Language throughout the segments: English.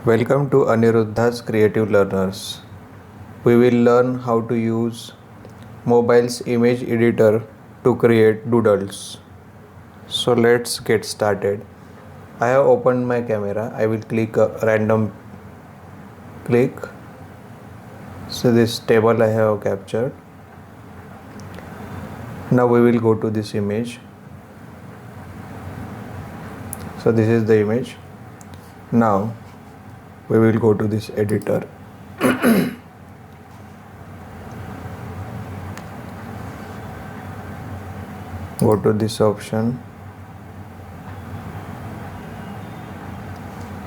Welcome to ANIRUDDHA'S Creative Learners. We will learn how to use mobile's image editor to create doodles. So let's get started. I have opened my camera. I will click a random click. So this table I have captured. Now we will go to this image. So this is the image. Now we will go to this editor. Go to this option.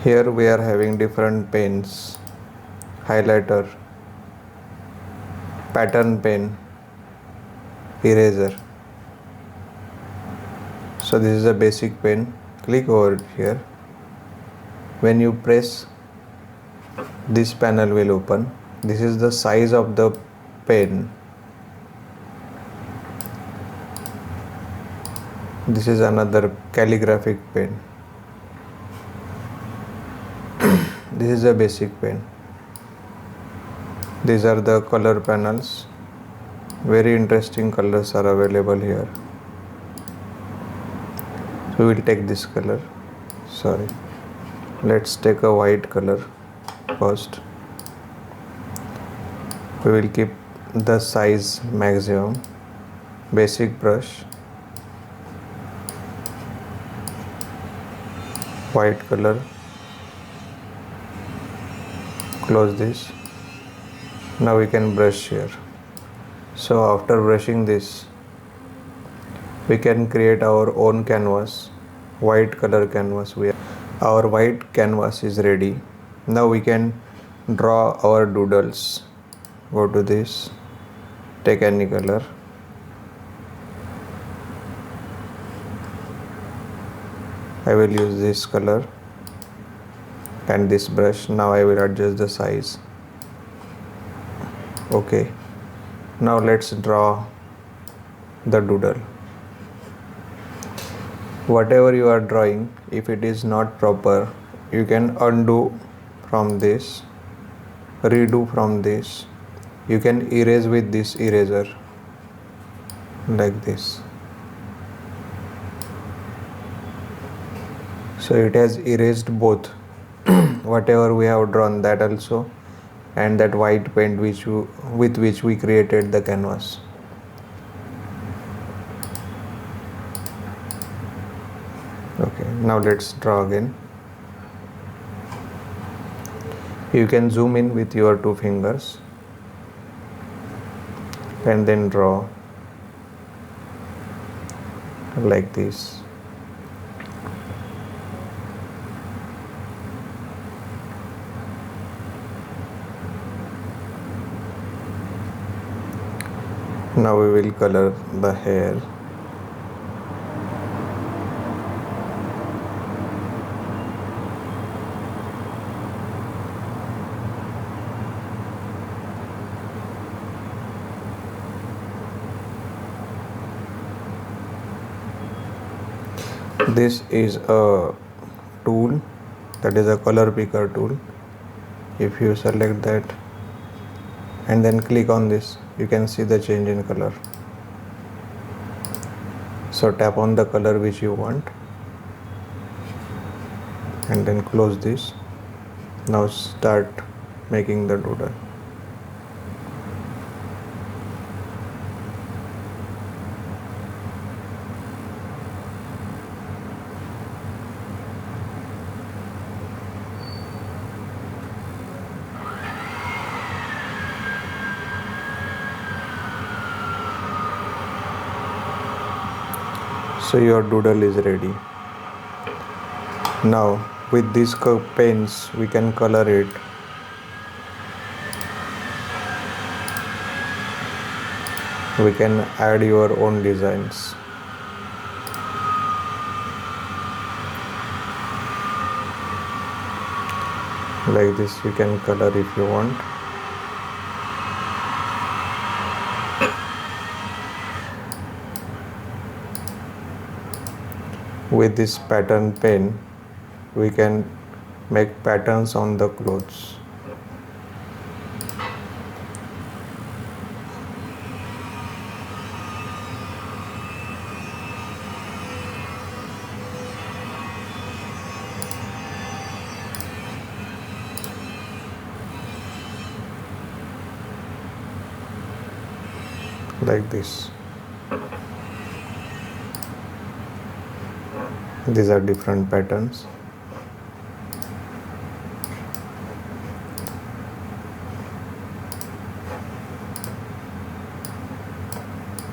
Here we are having different pens, highlighter, pattern pen, eraser. So this is a basic pen. Click over here. When you press, this panel will open. This is the size of the pen. This is another calligraphic pen. This is a basic pen. These are the color panels. Very interesting colors are available here. So we will take this color. Let's take a white color first. We will keep the size maximum. Basic brush. White color. Close this. Now we can brush here. So after brushing this, we can create our own canvas, white color canvas. Our white canvas is ready. Now we can draw our doodles. Go to this, take any color. I will use this color and this brush. Now I will adjust the size. Okay. Now let's draw the doodle. Whatever you are drawing, if it is not proper, you can undo from this, redo from this. You can erase with this eraser, like this. So it has erased both, whatever we have drawn, that also, and that white paint with which we created the canvas. Okay, now let's draw again. You can zoom in with your two fingers and then draw like this. Now we will color the hair. This is a tool, that is a color picker tool. If you select that and then click on this, you can see the change in color. So tap on the color which you want and then close this. Now start making the doodle. So your doodle is ready. Now with these pens we can color it. We can add your own designs. Like this you can color if you want. With this pattern pen we can make patterns on the clothes. Like this. These are different patterns.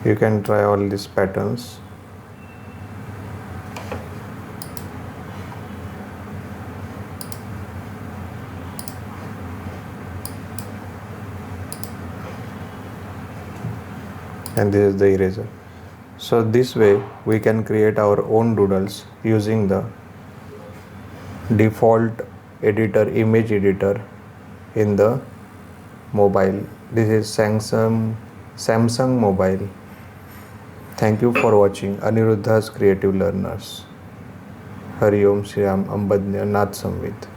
You can try all these patterns. And this is the eraser. So this way we can create our own doodles using the default editor, image editor in the mobile. This is Samsung mobile. Thank you for watching Aniruddha's Creative Learners. Hari Om Shri Ram Ambadnya Nath Samvit.